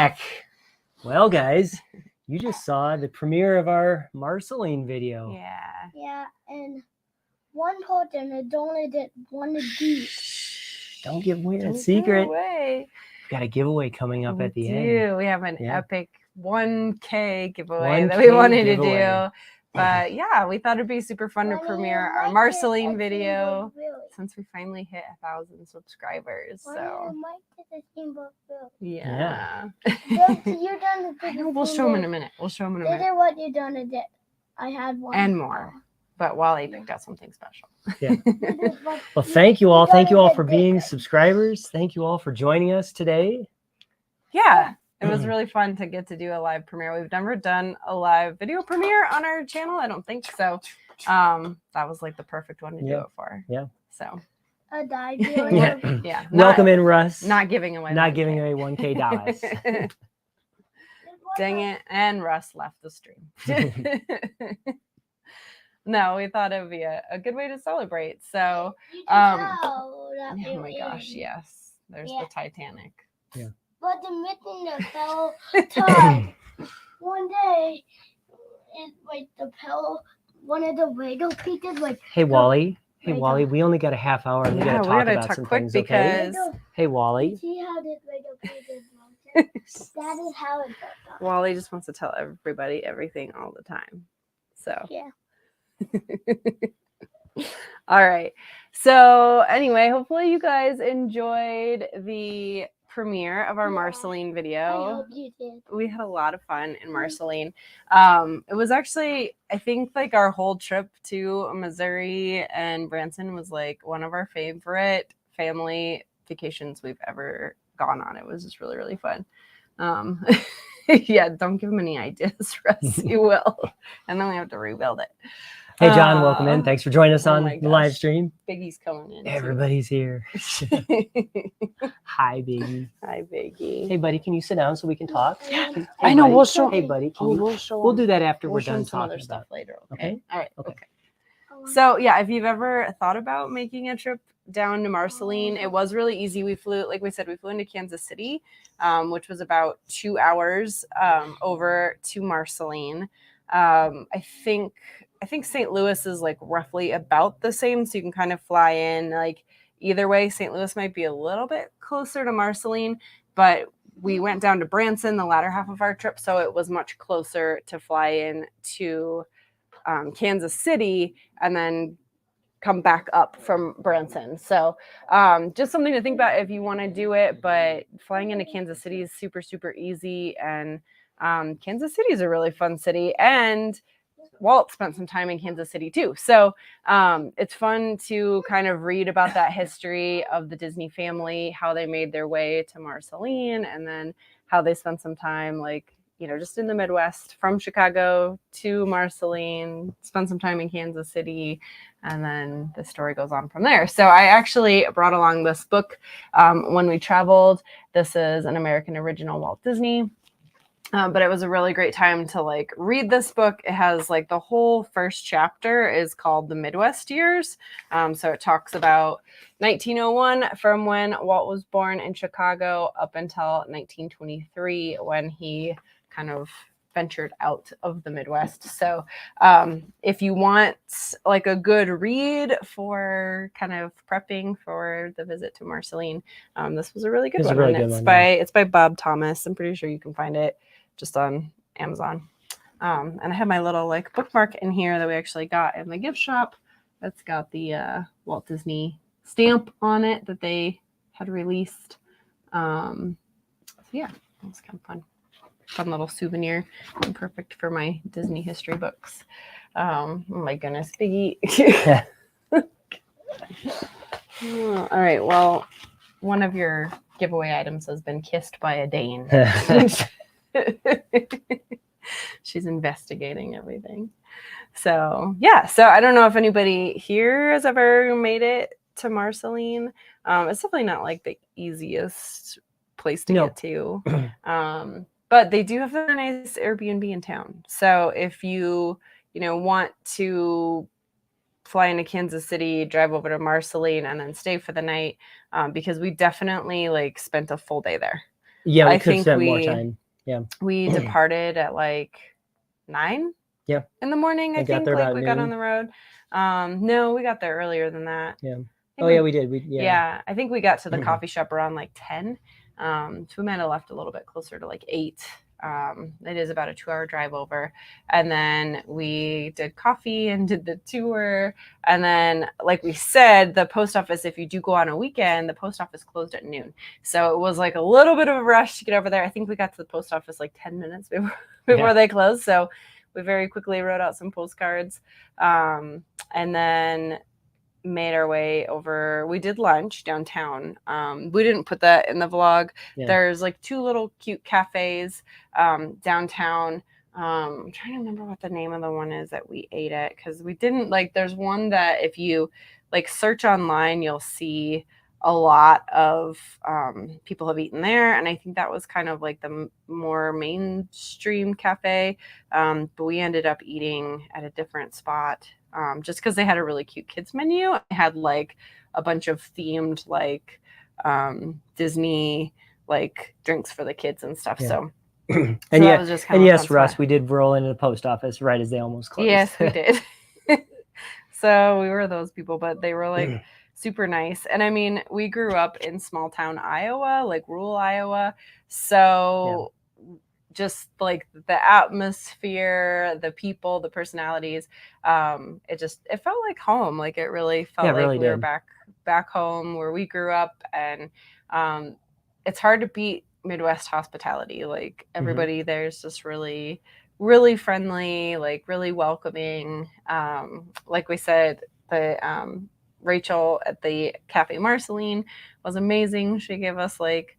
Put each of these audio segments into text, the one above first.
back. Well, guys, you just saw the premiere of our Marceline video. Yeah. Yeah, and one person only did one of these. Shh, don't give away that Don't give secret. away. We've got a giveaway coming up at the We end. We have an Yeah. epic 1K giveaway that 1K we wanted to giveaway. do. But yeah, we thought it'd be super fun to premiere our Marceline video since we finally hit 1,000 subscribers. So yeah. You're done. I know, we'll show them in a minute. We'll show them in a This minute. is what you done today. I had one. And more. But Wally picked out something special. Yeah. Well, thank you all. Thank you all for being subscribers. Thank you all for joining us today. Yeah. It was really fun to get to do a live premiere. We've never done a live video premiere on our channel. I don't think so. That was like the perfect one to do it for. Yeah. So. A die. Yeah. Welcome in, Russ. Not giving away. Not giving away 1K dies. Dang it. And Russ left the stream. No, we thought it would be a good way to celebrate. So, oh my gosh, yes. There's the Titanic. Yeah. But the missing the fell time. One day, it like the fell one of the Lego pieces like. Hey, Wally. Hey, Lego. Wally. We only got a half hour, and we got to talk about some quick things. Because Okay? Hey, Wally. See how this Lego piece is mounted? That is how it goes. Wally just wants to tell everybody everything all the time. So Yeah. All right. So anyway, hopefully you guys enjoyed the premiere of our Marceline I video. hope you did. We had a lot of fun in Marceline. It was actually, I think, like our whole trip to Missouri and Branson was like one of our favorite family vacations we've ever gone on. It was just really, really fun. Yeah, don't give them any ideas, Russ. You will. And then we have to rebuild it. Hey, John. Welcome in. Thanks for joining us on my the live gosh. stream. Biggie's coming in. Everybody's here. Hi, Biggie. Hi, Biggie. Hey, buddy, can you sit down so we can talk? Yeah, Hey, I know. buddy. We'll show. Hey, buddy. Can you... show. We'll do that after We'll we're show done some other talking stuff about later. Okay? All right. Okay. So yeah, if you've ever thought about making a trip down to Marceline, it was really easy. We flew, like we said, we flew into Kansas City, which was about 2 hours over to Marceline. I think St. Louis is like roughly about the same, so you can kind of fly in like either way. St. Louis might be a little bit closer to Marceline, but we went down to Branson the latter half of our trip, so it was much closer to fly in to Kansas City and then come back up from Branson. So just something to think about if you want to do it, but flying into Kansas City is super, super easy. And Kansas City is a really fun city. And Walt spent some time in Kansas City too. So it's fun to kind of read about that history of the Disney family, how they made their way to Marceline, and then how they spent some time like, you know, just in the Midwest from Chicago to Marceline, spent some time in Kansas City, and then the story goes on from there. So I actually brought along this book when we traveled. This is an American original Walt Disney. But it was a really great time to like read this book. It has like the whole first chapter is called The Midwest Years. So it talks about 1901 from when Walt was born in Chicago up until 1923 when he kind of ventured out of the Midwest. So if you want like a good read for kind of prepping for the visit to Marceline, this was a really good one. Really good one, It's by Bob Thomas. I'm pretty sure you can find it just on Amazon. And I have my little like bookmark in here that we actually got in the gift shop. That's got the Walt Disney stamp on it that they had released. So yeah, it was kind of fun. Fun little souvenir and perfect for my Disney history books. Oh my goodness, Biggie. All right, well, one of your giveaway items has been kissed by a Dane. She's investigating everything. So yeah, so I don't know if anybody here has ever made it to Marceline. It's definitely not like the easiest place to get to. But they do have a nice Airbnb in town. So if you want to fly into Kansas City, drive over to Marceline, and then stay for the night, because we definitely like spent a full day there. Yeah, we I could have think spent more time. Yeah. we departed at like 9 Yeah. in the morning. I We got think there like about we got on noon. the road. No, we got there earlier than that. Yeah. I think Oh yeah, we did. yeah, I think we got to the coffee shop around like 10. So we might have left a little bit closer to like 8. It is about a 2-hour drive over. And then we did coffee and did the tour. And then, like we said, the post office, if you do go on a weekend, the post office closed at noon. So it was like a little bit of a rush to get over there. I think we got to the post office like 10 minutes before they closed. So we very quickly wrote out some postcards. And then made our way over. We did lunch downtown. We didn't put that in the vlog. Yeah. There's like 2 little cute cafes downtown. I'm trying to remember what the name of the one is that we ate at, because we didn't like, there's one that if you like search online, you'll see a lot of people have eaten there, and I think that was kind of like the more mainstream cafe, but we ended up eating at a different spot just because they had a really cute kids menu. It had like a bunch of themed like Disney like drinks for the kids and stuff. Yeah. So and that yeah, was just and of a yes, fun Russ, spot. we did roll into the post office right as they almost closed. Yes, we did. So we were those people, but they were like super nice. And I mean, we grew up in small town Iowa, like rural Iowa. So just like the atmosphere, the people, the personalities, it felt like home. Like it really felt like really we were did. back home where we grew up. And it's hard to beat Midwest hospitality. Like everybody there's just really friendly, like really welcoming. Like we said, the Rachel at the Cafe Marceline was amazing. She gave us like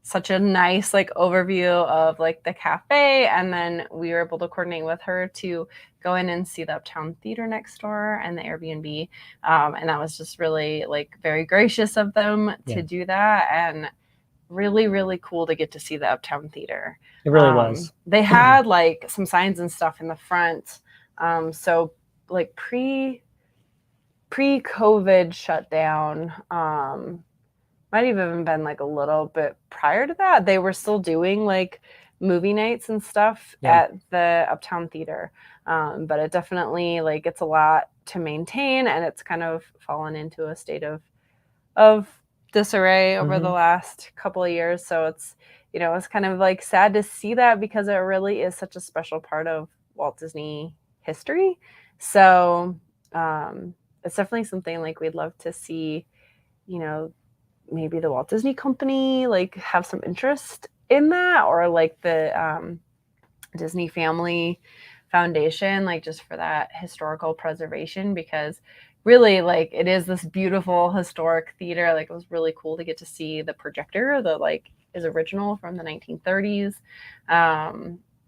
such a nice like overview of like the cafe, and then we were able to coordinate with her to go in and see the Uptown Theater next door and the Airbnb, and that was just really like very gracious of them to do that, and really cool to get to see the Uptown Theater. It really was. They had like some signs and stuff in the front, so like pre-COVID shutdown, might have even been like a little bit prior to that, they were still doing like movie nights and stuff at the Uptown Theater. But it definitely like it's a lot to maintain, and it's kind of fallen into a state of disarray over the last couple of years. So it's, you know, it's kind of like sad to see that, because it really is such a special part of Walt Disney history. So it's definitely something like we'd love to see, you know, maybe the Walt Disney Company like have some interest in that, or like the Disney Family Foundation, like just for that historical preservation, because really like it is this beautiful historic theater. Like it was really cool to get to see the projector that like is original from the 1930s,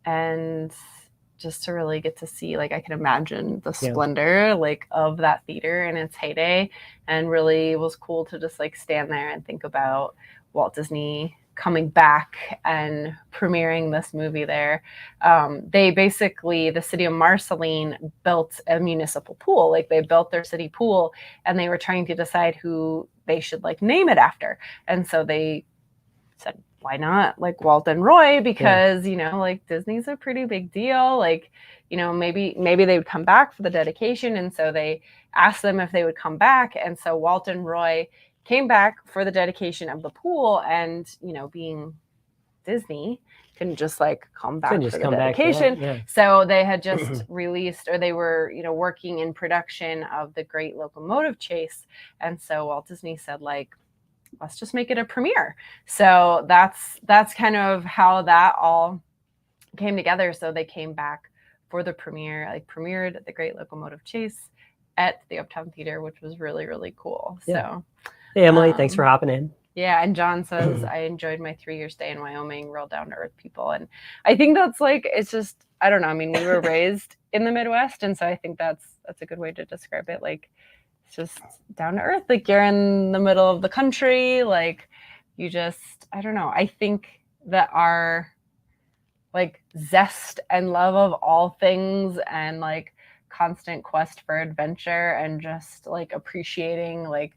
and just to really get to see, like, I can imagine the splendor like of that theater in its heyday, and really was cool to just like stand there and think about Walt Disney coming back and premiering this movie there. They basically, the city of Marceline built a municipal pool. Like they built their city pool, and they were trying to decide who they should like name it after. And so they said, why not like Walt and Roy? Because, you know, like Disney's a pretty big deal. Like, you know, maybe they would come back for the dedication. And so they asked them if they would come back. And so Walt and Roy came back for the dedication of the pool, and, you know, being Disney, couldn't just like come back for the dedication. So they had just released, or they were, you know, working in production of the Great Locomotive Chase. And so Walt Disney said, like, let's just make it a premiere. So that's kind of how that all came together. So they came back for the premiere, like premiered the Great Locomotive Chase at the Uptown Theater, which was really cool. So hey Emily, thanks for hopping in. Yeah, and John says, I enjoyed my 3-year stay in Wyoming, real down to earth people. And I think that's like, it's just, I don't know. I mean, we were raised in the Midwest, and so I think that's a good way to describe it. Like, it's just down to earth. Like you're in the middle of the country. Like you just, I don't know. I think that our like zest and love of all things, and like constant quest for adventure, and just like appreciating like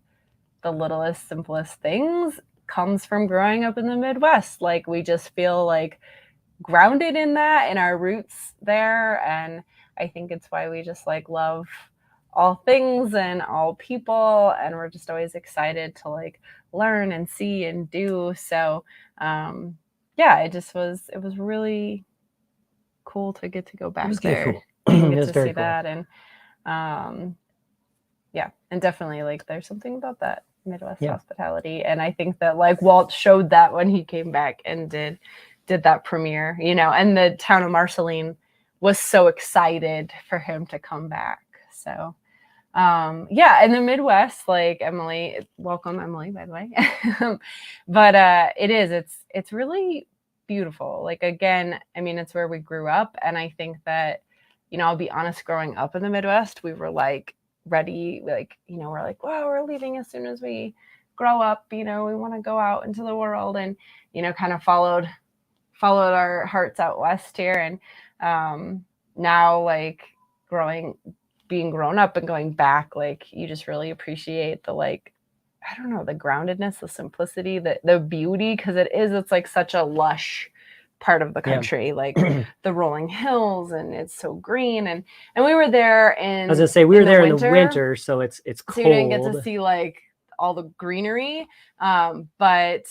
the littlest, simplest things comes from growing up in the Midwest. Like we just feel like grounded in that and our roots there. And I think it's why we just like love all things and all people, and we're just always excited to like learn and see and do. So yeah, it was really cool to get to go back there. Cool. And It get was to very see cool. that. And yeah, and definitely like there's something about that Midwest hospitality. And I think that like Walt showed that when he came back and did that premiere, you know, and the town of Marceline was so excited for him to come back. So yeah, in the Midwest, like Emily, welcome Emily, by the way. But it's really beautiful. Like again, I mean, it's where we grew up, and I think that, you know, I'll be honest, growing up in the Midwest, we were like ready, like, you know, we're like, wow, we're leaving as soon as we grow up, you know, we want to go out into the world, and, you know, kind of followed our hearts out west here. And now like being grown up and going back, like you just really appreciate the, like, I don't know, the groundedness, the simplicity, the beauty, because it's like such a lush part of the country, like the rolling hills, and it's so green. And we were there in, I was gonna say, we were there in the winter, so it's cold. So you didn't get to see like all the greenery, but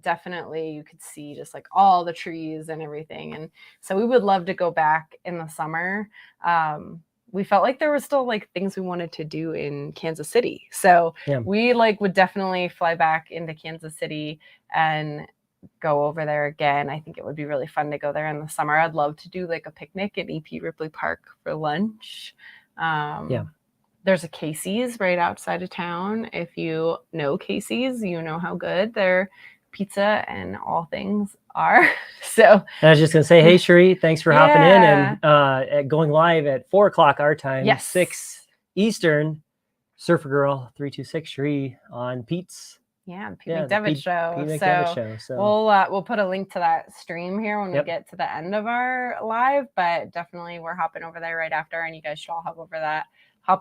definitely you could see just like all the trees and everything. And so we would love to go back in the summer. We felt like there were still like things we wanted to do in Kansas City. So we like would definitely fly back into Kansas City and go over there again. I think it would be really fun to go there in the summer. I'd love to do like a picnic at EP Ripley Park for lunch. There's a Casey's right outside of town. If you know Casey's, you know how good their pizza and all things are. So I was just gonna say, hey Cherie, thanks for hopping in and going live at 4:00 our time, 6 Eastern. Surfer Girl 326 Cherie on Pete's. The Pete McDevitt show. Pete McDevitt show. So we'll put a link to that stream here when we get to the end of our live, but definitely we're hopping over there right after, and you guys should all hop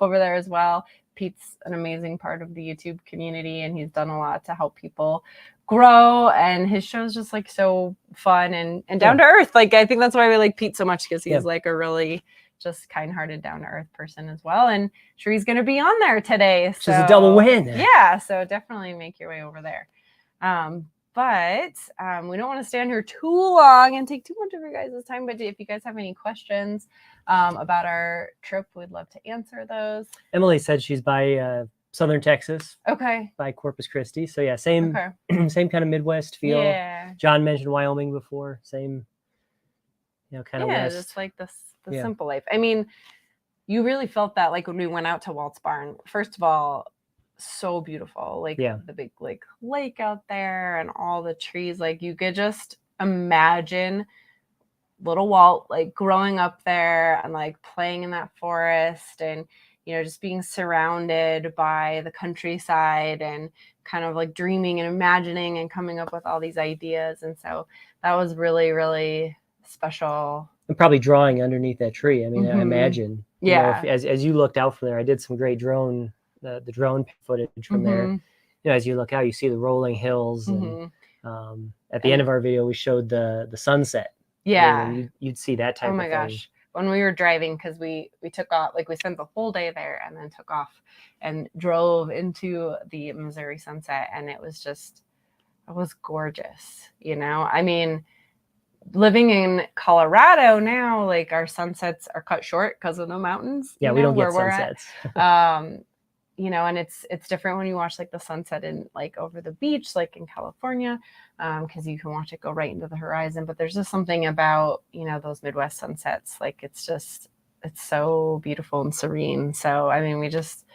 over there as well. Pete's an amazing part of the YouTube community, and he's done a lot to help people grow, and his show's just like so fun and down to earth. Like I think that's why we like Pete so much, because he's like a really just kind-hearted, down-to-earth person as well. And Cherie's going to be on there today. So it's a double win. Yeah, so definitely make your way over there. But we don't want to stand here too long and take too much of your guys' time. But if you guys have any questions about our trip, we'd love to answer those. Emily said she's by Southern Texas. Okay. By Corpus Christi. So yeah, same kind of Midwest feel. Yeah. John mentioned Wyoming before. Same, you know, kind of west. Just like the simple life. I mean, you really felt that like when we went out to Walt's Barn. First of all, so beautiful. Like the big like lake out there and all the trees. Like you could just imagine little Walt like growing up there and like playing in that forest, and you know, just being surrounded by the countryside and kind of like dreaming and imagining and coming up with all these ideas. And so that was really, really special. And probably drawing underneath that tree. I mean, I imagine. You know, as you looked out from there, I did some great drone footage from there. You know, as you look out, you see the rolling hills. And at the end of our video, we showed the sunset. Yeah. You know, you'd see that type of thing. Oh my gosh. When we were driving, because we took off, like we spent the whole day there and then took off and drove into the Missouri sunset. And it was gorgeous. You know, I mean, living in Colorado now, like our sunsets are cut short because of the mountains. Yeah, we don't get sunsets. You know, and it's different when you watch like the sunset in like over the beach, like in California, because you can watch it go right into the horizon. But there's just something about, you know, those Midwest sunsets. Like it's so beautiful and serene. So, I mean, we just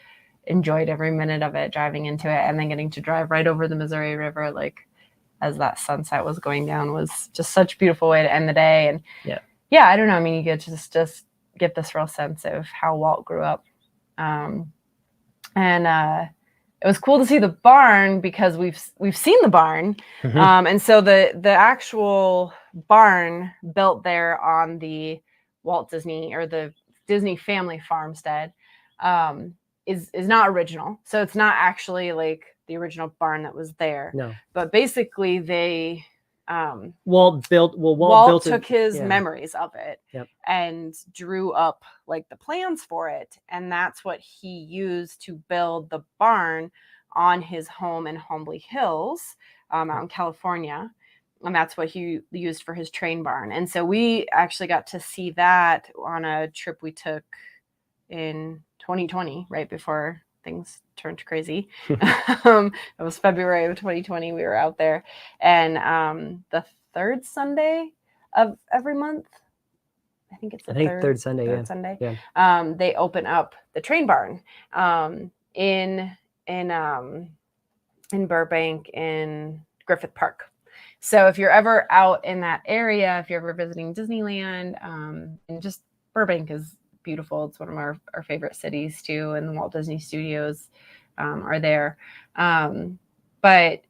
enjoyed every minute of it driving into it, and then getting to drive right over the Missouri River, like as that sunset was going down, was just such a beautiful way to end the day. And I don't know. I mean, you get to just get this real sense of how Walt grew up. And it was cool to see the barn, because we've seen the barn. And so the actual barn built there on the Walt Disney, or the Disney family farmstead, is not original. So it's not actually like the original barn that was there. No. But basically they Walt Walt took his yeah. memories of it and drew up like the plans for it. And that's what he used to build the barn on his home in Holmby Hills out in California. And that's what he used for his train barn. And so we actually got to see that on a trip we took in 2020, right before things turned crazy. It was February of 2020. We were out there, and the third Sunday of every month, I think it's the third Sunday. Third Sunday. Yeah. They open up the train barn in Burbank in Griffith Park. So if you're ever out in that area, if you're ever visiting Disneyland, and just Burbank is beautiful. It's one of our favorite cities too, and the Walt Disney Studios are there. But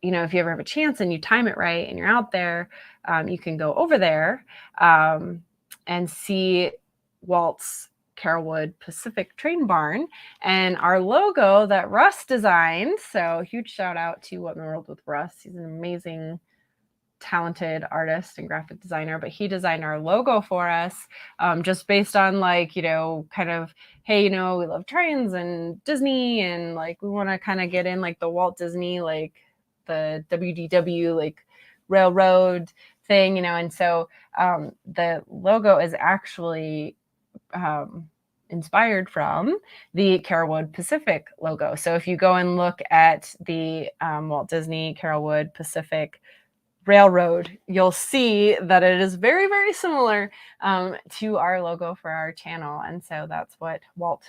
if you ever have a chance and you time it right and you're out there, you can go over there and see Walt's Carolwood Pacific Train Barn and our logo that Russ designed. So huge shout out to What in the World with Russ. He's an amazing, talented artist and graphic designer, but he designed our logo for us just based on kind of, hey, we love trains and Disney, and we want to kind of get in the Walt Disney, the WDW railroad thing, and so the logo is actually inspired from the Carolwood Pacific logo. So if you go and look at the Walt Disney Carolwood Pacific Railroad, you'll see that it is very, very similar to our logo for our channel. And so that's what Walt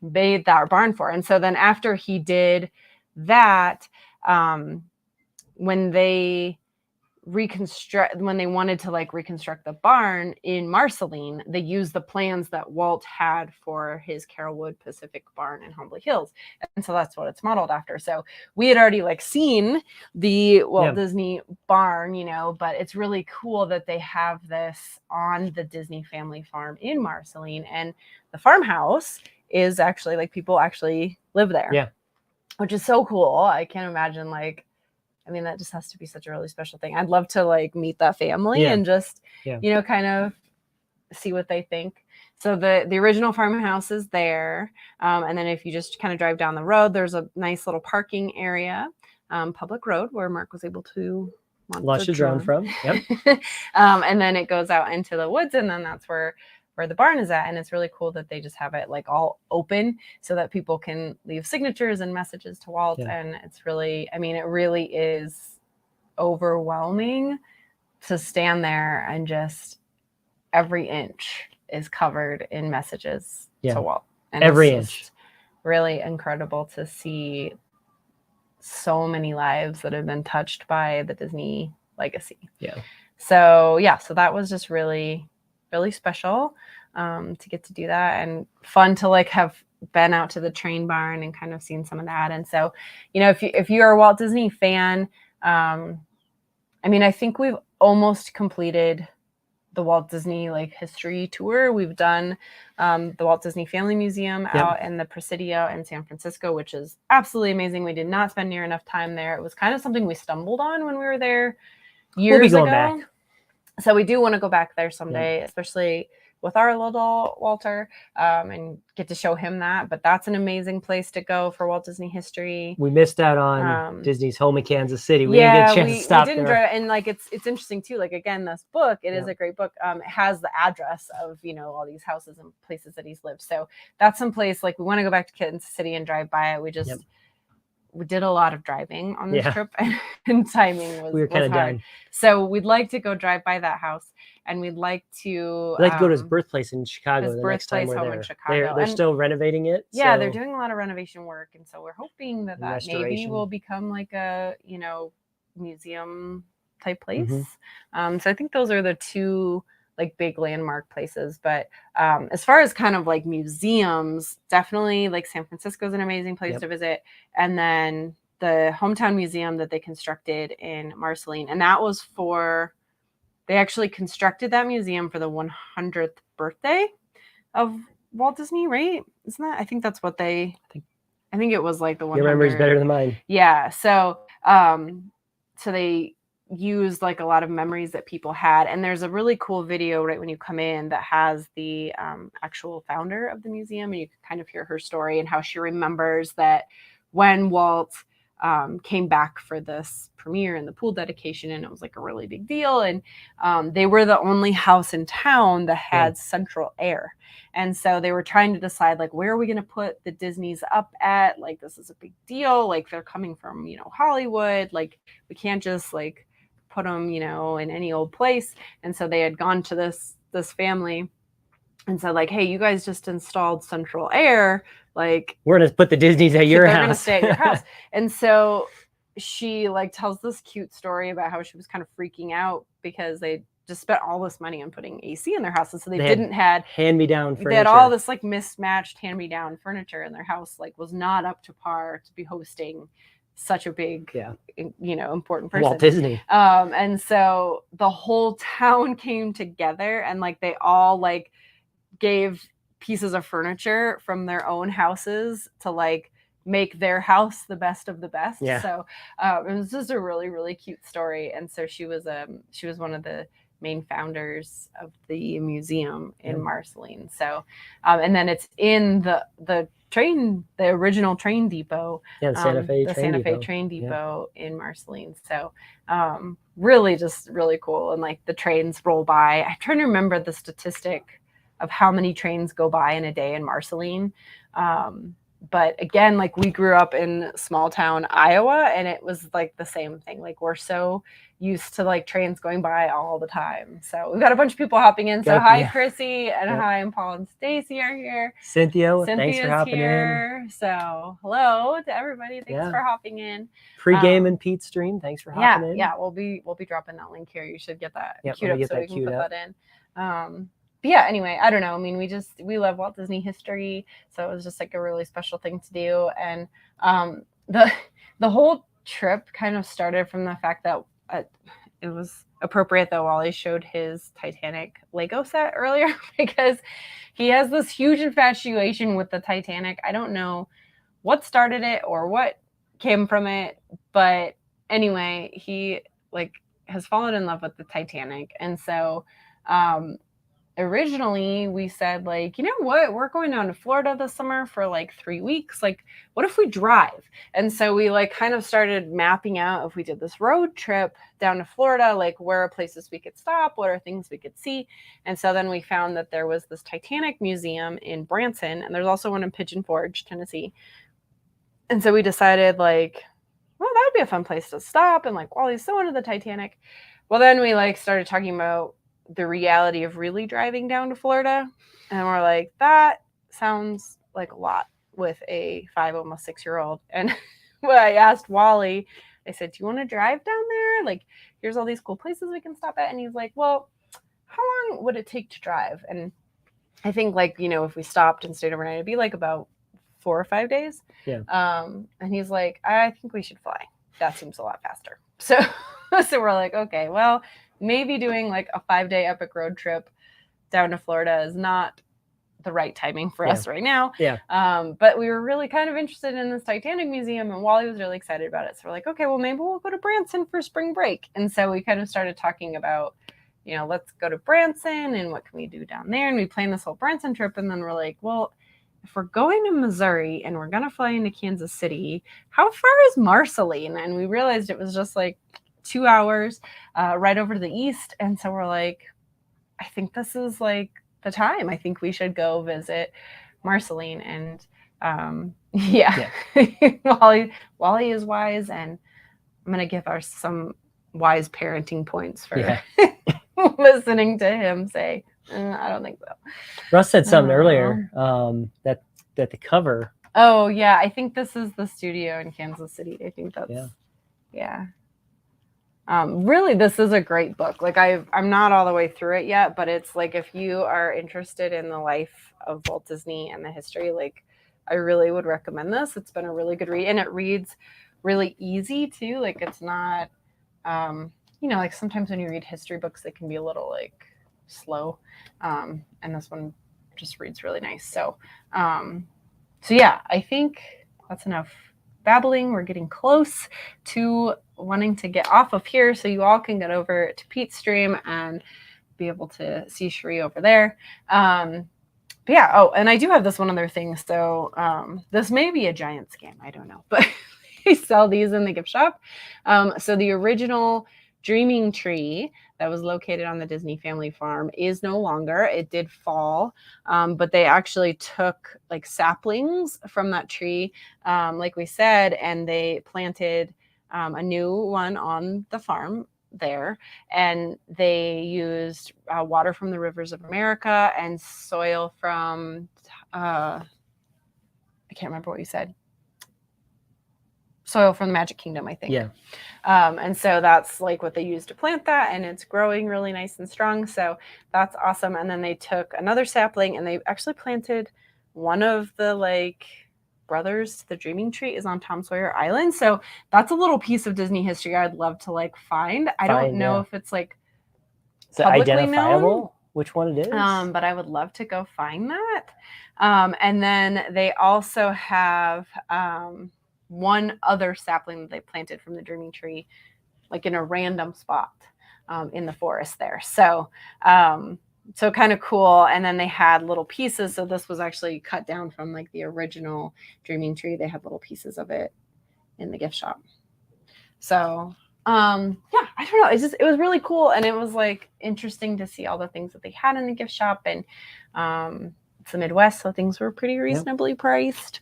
made that barn for. And so then after he did that, when they wanted to reconstruct the barn in Marceline, they used the plans that Walt had for his Carolwood Pacific barn in Holmby Hills. And so that's what it's modeled after. So we had already seen the Walt Disney barn, but it's really cool that they have this on the Disney family farm in Marceline. And the farmhouse is actually people actually live there. Yeah. Which is so cool. I can't imagine that just has to be such a really special thing. I'd love to meet that family and just, kind of see what they think. So the original farmhouse is there. And then if you just kind of drive down the road, there's a nice little parking area, public road where Mark was able to launch the drone from. Yep. And then it goes out into the woods, and then that's where the barn is at. And it's really cool that they just have it all open so that people can leave signatures and messages to Walt. Yeah. And it's really, it really is overwhelming to stand there and just every inch is covered in messages to Walt. And every inch. Really incredible to see so many lives that have been touched by the Disney legacy. Yeah. So that was just really, really special to get to do that, and fun to have been out to the train barn and kind of seen some of that. And so, if you're a Walt Disney fan, I think we've almost completed the Walt Disney history tour. We've done the Walt Disney Family Museum out in the Presidio in San Francisco, which is absolutely amazing. We did not spend near enough time there. It was kind of something we stumbled on when we were there years ago. Back. So we do want to go back there someday, especially with our little Walter, and get to show him that. But that's an amazing place to go for Walt Disney history. We missed out on Disney's home in Kansas City. We didn't get a chance to stop there. Drive, and it's interesting too. Again, this book, it is a great book. It has the address of all these houses and places that he's lived. So that's some place we want to go back to Kansas City and drive by it. We just we did a lot of driving on this trip, and timing was, we were kind of done. So we'd like to go drive by that house, and we'd like to go to his birthplace in Chicago. The next time we're there. In Chicago. They're still renovating it. Yeah, they're doing a lot of renovation work, and so we're hoping that maybe will become a museum type place. Mm-hmm. So I think those are the two big landmark places. But as far as kind of museums, definitely San Francisco is an amazing place to visit. And then the hometown museum that they constructed in Marceline. And that was they actually constructed that museum for the 100th birthday of Walt Disney, right? Isn't that? I think that's what I think it was like the 100. Your memory's better than mine. Yeah. So, so they used like a lot of memories that people had, and there's a really cool video right when you come in that has the actual founder of the museum, and you can kind of hear her story and how she remembers that when Walt came back for this premiere and the pool dedication, and it was like a really big deal, and they were the only house in town that had central air. And so they were trying to decide, like, where are we going to put the Disneys up at? Like, this is a big deal. Like, they're coming from, Hollywood. Like, we can't just, like, put them, in any old place. And so they had gone to this family and said, like, hey, you guys just installed central air. Like, we're going to put the Disneys at your house. They're going to stay at your house. And so she, like, tells this cute story about how she was kind of freaking out because they just spent all this money on putting AC in their houses. So they didn't had hand-me-down furniture. They had all this like mismatched hand-me-down furniture, and their house like was not up to par to be hosting such a big, important person. Walt Disney. And so the whole town came together, and like they all like gave pieces of furniture from their own houses to like make their house the best of the best. Yeah. So it was just a really, really cute story. And so she was one of the main founders of the museum in Marceline. So, and then it's in the original train depot. Yeah, the Santa Fe train depot in Marceline. So, really just really cool. And like the trains roll by. I'm trying to remember the statistic of how many trains go by in a day in Marceline. But again, like we grew up in small town Iowa, and it was like the same thing. Like we're so used to like trains going by all the time. So we've got a bunch of people hopping in. So hi, Chrissy, and hi, and Paul and Stacy are here. Cynthia's thanks for hopping in. So hello to everybody. Thanks for hopping in. Pre-game and Pete's stream. Thanks for hopping in. Yeah, we'll be dropping that link here. You should get that queued up so we can put that in. But yeah, anyway, I don't know. I mean, we love Walt Disney history, so it was just like a really special thing to do. And the whole trip kind of started from the fact that it was appropriate that Wally showed his Titanic Lego set earlier because he has this huge infatuation with the Titanic. I don't know what started it or what came from it, but anyway, he like has fallen in love with the Titanic, and so. Originally we said like, you know what, we're going down to Florida this summer for like 3 weeks. Like, what if we drive? And so we like kind of started mapping out if we did this road trip down to Florida, like where are places we could stop? What are things we could see? And so then we found that there was this Titanic museum in Branson, and there's also one in Pigeon Forge, Tennessee. And so we decided like, well, that would be a fun place to stop. And like, Wally's so into the Titanic. Well, then we like started talking about the reality of really driving down to Florida. And we're like, that sounds like a lot with a 5, almost 6-year-old. And when I asked Wally, I said, do you want to drive down there? Like, here's all these cool places we can stop at. And he's like, well, how long would it take to drive? And I think like, if we stopped and stayed overnight, it'd be like about 4 or 5 days. Yeah. And he's like, I think we should fly. That seems a lot faster. So we're like, okay, well, maybe doing like a 5-day epic road trip down to Florida is not the right timing for us right now. Yeah. But we were really kind of interested in this Titanic museum, and Wally was really excited about it. So we're like, okay, well, maybe we'll go to Branson for spring break. And so we kind of started talking about, let's go to Branson and what can we do down there? And we planned this whole Branson trip. And then we're like, well, if we're going to Missouri and we're going to fly into Kansas City, how far is Marceline? And we realized it was just like 2 hours right over to the east. And so we're like, I think this is like the time. I think we should go visit Marceline. And Wally is wise, and I'm going to give some wise parenting points for listening to him say, I don't think so. Russ said something earlier that the cover. Oh, yeah. I think this is the studio in Kansas City. I think that's, really, this is a great book. Like I'm not all the way through it yet, but it's like, if you are interested in the life of Walt Disney and the history, like I really would recommend this. It's been a really good read, and it reads really easy too. Like it's not, like sometimes when you read history books, they can be a little like slow. And this one just reads really nice. So, so yeah, I think that's enough babbling. We're getting close to wanting to get off of here so you all can get over to Pete's stream and be able to see Cherie over there. But yeah, oh, and I do have this one other thing. So this may be a giant scam. I don't know, but they sell these in the gift shop. So the original Dreaming Tree that was located on the Disney family farm is no longer. It did fall, but they actually took like saplings from that tree, like we said, and they planted a new one on the farm there, and they used water from the rivers of America and soil from I can't remember what you said. Soil from the Magic Kingdom, I think. Yeah. And so that's like what they used to plant that, and it's growing really nice and strong. So that's awesome. And then they took another sapling and they actually planted one of the like brothers to the Dreaming Tree is on Tom Sawyer Island. So that's a little piece of Disney history I'd love to like find. I don't know if it's like is it identifiable which one it is. But I would love to go find that. And then they also have one other sapling that they planted from the Dreaming Tree, like in a random spot in the forest there. So, so kind of cool. And then they had little pieces. So this was actually cut down from like the original Dreaming Tree. They had little pieces of it in the gift shop. So, yeah, I don't know. It was really cool. And it was like interesting to see all the things that they had in the gift shop. And it's the Midwest, so things were pretty reasonably priced.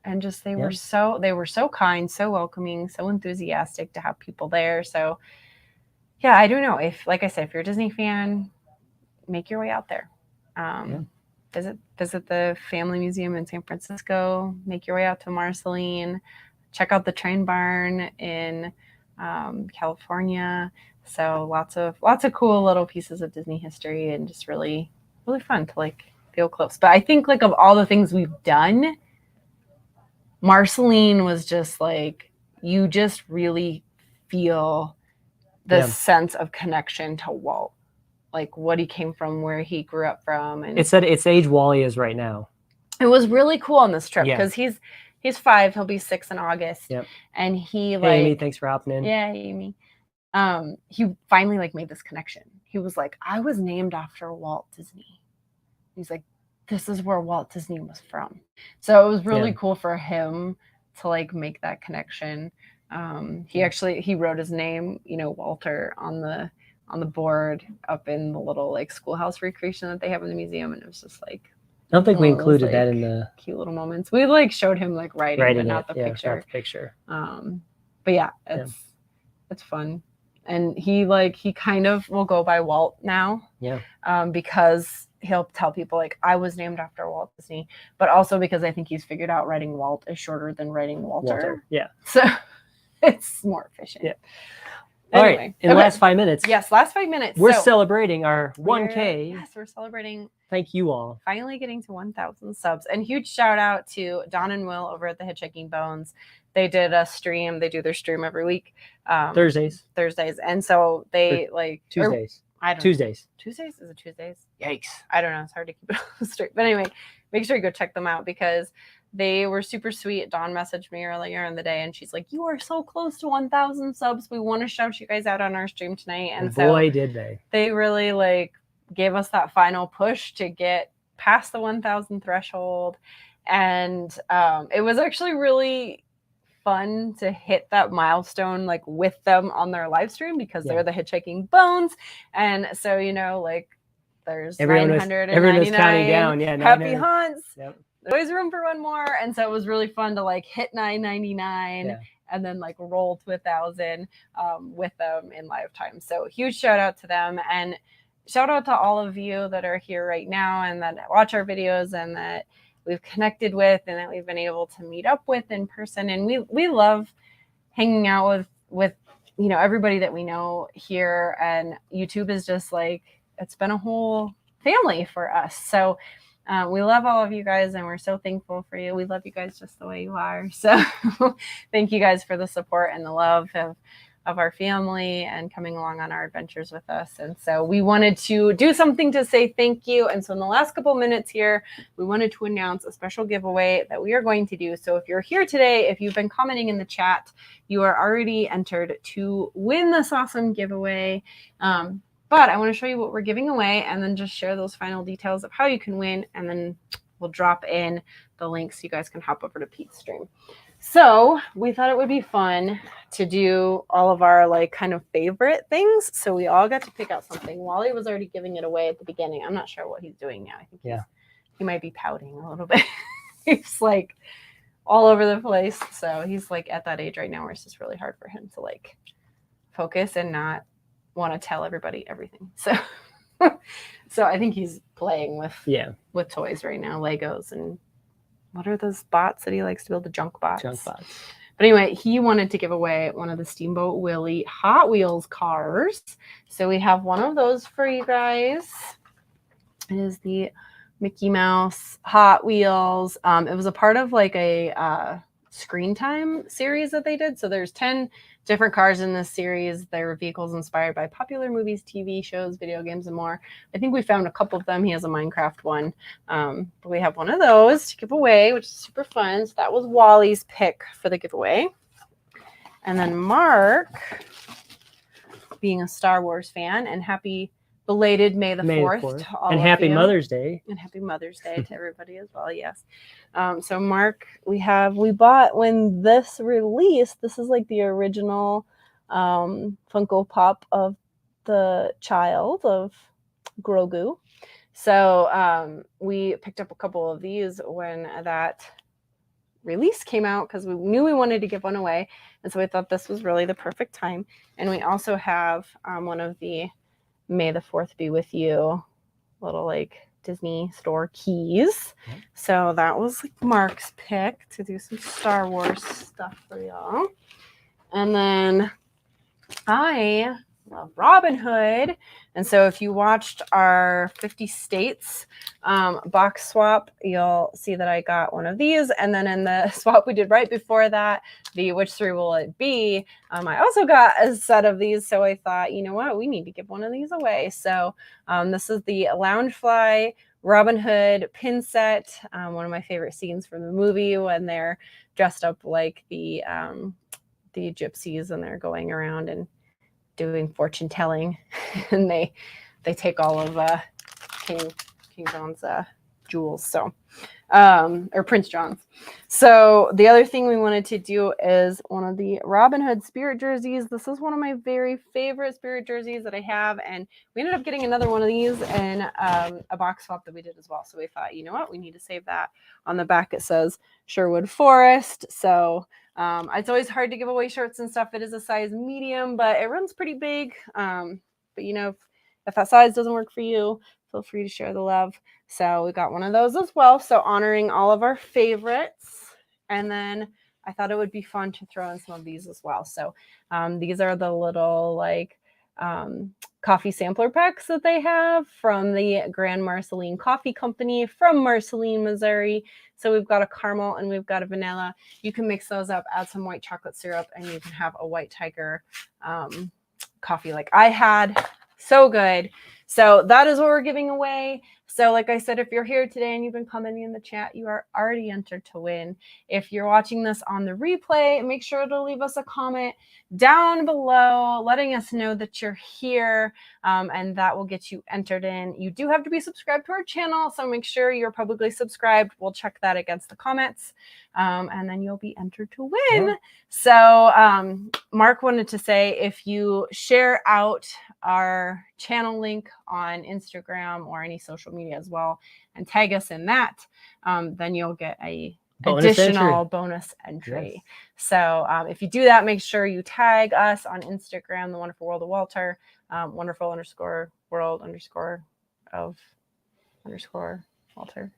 And just they were so kind, so welcoming, so enthusiastic to have people there. So yeah, I don't know, if, like I said, if you're a Disney fan, make your way out there. Visit the Family Museum in San Francisco, make your way out to Marceline, check out the Train Barn in California. So lots of cool little pieces of Disney history, and just really, really fun to like feel close. But I think like of all the things we've done, Marceline was just like, you just really feel the sense of connection to Walt, like what he came from, where he grew up from. And it's at its age Wally is right now. It was really cool on this trip because he's 5, he'll be 6 in August. Yep. And he like, hey, Amy, thanks for hopping in. Yeah, Amy. He finally like made this connection. He was like, I was named after Walt Disney. He's like, this is where Walt Disney was from. So it was really cool for him to like make that connection. He wrote his name, Walter, on the board up in the little like schoolhouse recreation that they have in the museum. And it was just like, I don't think we included that in the cute little moments. We like showed him like writing but not the picture. Not the picture. But yeah, it's fun. And he kind of will go by Walt now. Yeah. Because he'll tell people like, I was named after Walt Disney, but also because I think he's figured out writing Walt is shorter than writing Walter. Yeah. So it's more efficient. Yeah. All right. In the last 5 minutes. Yes, last 5 minutes. We're celebrating our 1K. Yes, we're celebrating. Thank you all. Finally getting to 1,000 subs. And huge shout out to Don and Will over at the Hitchhiking Bones. They did a stream. They do their stream every week. Thursdays. And so they Tuesdays. Tuesdays. Tuesdays? Is it Tuesdays? Yikes. I don't know. It's hard to keep it straight. But anyway, make sure you go check them out because they were super sweet. Dawn messaged me earlier in the day and she's like, you are so close to 1,000 subs. We want to shout you guys out on our stream tonight. And boy, did they. They really gave us that final push to get past the 1,000 threshold. And it was actually really fun to hit that milestone with them on their live stream because they're the Hitchhiking Bones. And so, there's 999. Everyone was counting down. Yeah, happy haunts. Yep. There's always room for one more. And so it was really fun to hit 999 and then roll to 1,000 with them in live time. So huge shout out to them, and shout out to all of you that are here right now and that watch our videos and that we've connected with and that we've been able to meet up with in person. And we love hanging out with everybody that we know here. And YouTube is just it's been a whole family for us. So we love all of you guys and we're so thankful for you. We love you guys just the way you are. So thank you guys for the support and the love of of our family and coming along on our adventures with us. And so we wanted to do something to say thank you. And so in the last couple minutes here, we wanted to announce a special giveaway that we are going to do. So if you're here today, if you've been commenting in the chat, you are already entered to win this awesome giveaway. But I want to show you what we're giving away and then just share those final details of how you can win. And then we'll drop in the link so you guys can hop over to Pete's stream. So we thought it would be fun to do all of our like kind of favorite things. So we all got to pick out something. Wally was already giving it away at the beginning. I'm not sure what he's doing now. I think he might be pouting a little bit. He's like all over the place. So he's like at that age right now where it's just really hard for him to like focus and not want to tell everybody everything. So so I think he's playing with toys right now, Legos, and what are those bots that he likes to build? The junk bots. But anyway, he wanted to give away one of the Steamboat Willie Hot Wheels cars. So we have one of those for you guys. It is the Mickey Mouse Hot Wheels. It was a part of like a screen time series that they did. So there's 10 different cars in this series. They were vehicles inspired by popular movies, TV shows, video games, and more. I think we found a couple of them. He has a Minecraft one. But we have one of those to give away, which is super fun. So that was Wally's pick for the giveaway. And then Mark, being a Star Wars fan, and happy belated May the 4th to all and of happy you. Mother's Day. And happy Mother's Day to everybody as well. Yes. So Mark, we bought when this released, this is like the original Funko Pop of the child of Grogu. So we picked up a couple of these when that release came out because we knew we wanted to give one away. And so we thought this was really the perfect time. And we also have one of the May the 4th be with you little like Disney store keys. So that was like Mark's pick to do some Star Wars stuff for y'all. And then I love Robin Hood. And so if you watched our 50 states box swap, you'll see that I got one of these. And then in the swap we did right before that, the which three will it be? I also got a set of these. So I thought, you know what, we need to give one of these away. So this is the Loungefly Robin Hood pin set. One of my favorite scenes from the movie when they're dressed up like the gypsies and they're going around and doing fortune telling, and they take all of King John's jewels, so or Prince John's. So the other thing we wanted to do is one of the Robin Hood spirit jerseys. This is one of my very favorite spirit jerseys that I have, and we ended up getting another one of these in a box swap that we did as well. So we thought, you know what, we need to save that. On the back it says Sherwood Forest. So it's always hard to give away shirts and stuff. It is a size medium, but it runs pretty big. But you know, if that size doesn't work for you, feel free to share the love. So we got one of those as well. So honoring all of our favorites. And then I thought it would be fun to throw in some of these as well. So these are the little like coffee sampler packs that they have from the Grand Marceline Coffee Company from Marceline, Missouri. So we've got a caramel and we've got a vanilla. You can mix those up, add some white chocolate syrup, and you can have a White Tiger coffee like I had. So good. So that is what we're giving away. So like I said, if you're here today and you've been commenting in the chat, you are already entered to win. If you're watching this on the replay, make sure to leave us a comment down below letting us know that you're here, and that will get you entered in. You do have to be subscribed to our channel, so make sure you're publicly subscribed. We'll check that against the comments, and then you'll be entered to win. Yeah. So Mark wanted to say if you share out our channel link on Instagram or any social media as well and tag us in that, then you'll get a additional bonus entry. Yes. So if you do that, make sure you tag us on Instagram, The Wonderful World of Walter, wonderful_world_of_Walter.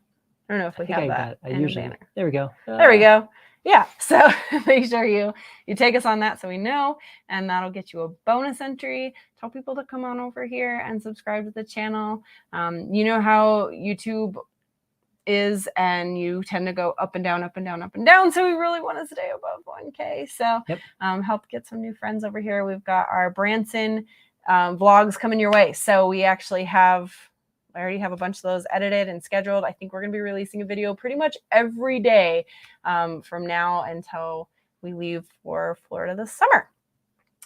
I don't know if we have that. I usually. There we go. There we go. Yeah. So make sure you take us on that so we know, and that'll get you a bonus entry. Tell people to come on over here and subscribe to the channel. You know how YouTube is, and you tend to go up and down, up and down, up and down. So we really want to stay above 1K. So help get some new friends over here. We've got our Branson vlogs coming your way. So we actually I already have a bunch of those edited and scheduled. I think we're going to be releasing a video pretty much every day from now until we leave for Florida this summer.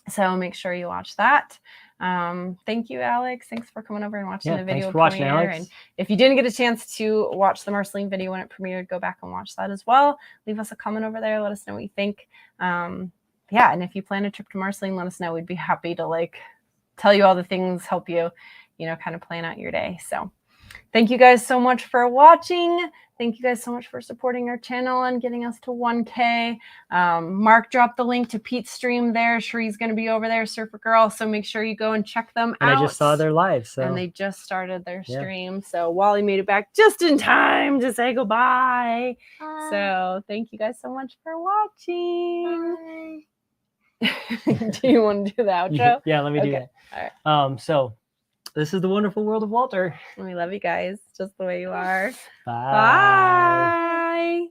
So make sure you watch that. Thank you, Alex. Thanks for coming over and watching the video. Thanks for watching, Alex. And if you didn't get a chance to watch the Marceline video when it premiered, go back and watch that as well. Leave us a comment over there. Let us know what you think. And if you plan a trip to Marceline, let us know. We'd be happy to tell you all the things, help you, kind of plan out your day. So thank you guys so much for watching. Thank you guys so much for supporting our channel and getting us to 1K. Mark dropped the link to Pete's stream there. Shree's going to be over there, Surfer Girl. So make sure you go and check them out. And I just saw their live. So. And they just started their stream. So Wally made it back just in time to say goodbye. So thank you guys so much for watching. Do you want to do the outro? Yeah, let me do that. All right. So this is the wonderful world of Walter. We love you guys just the way you are. Bye. Bye.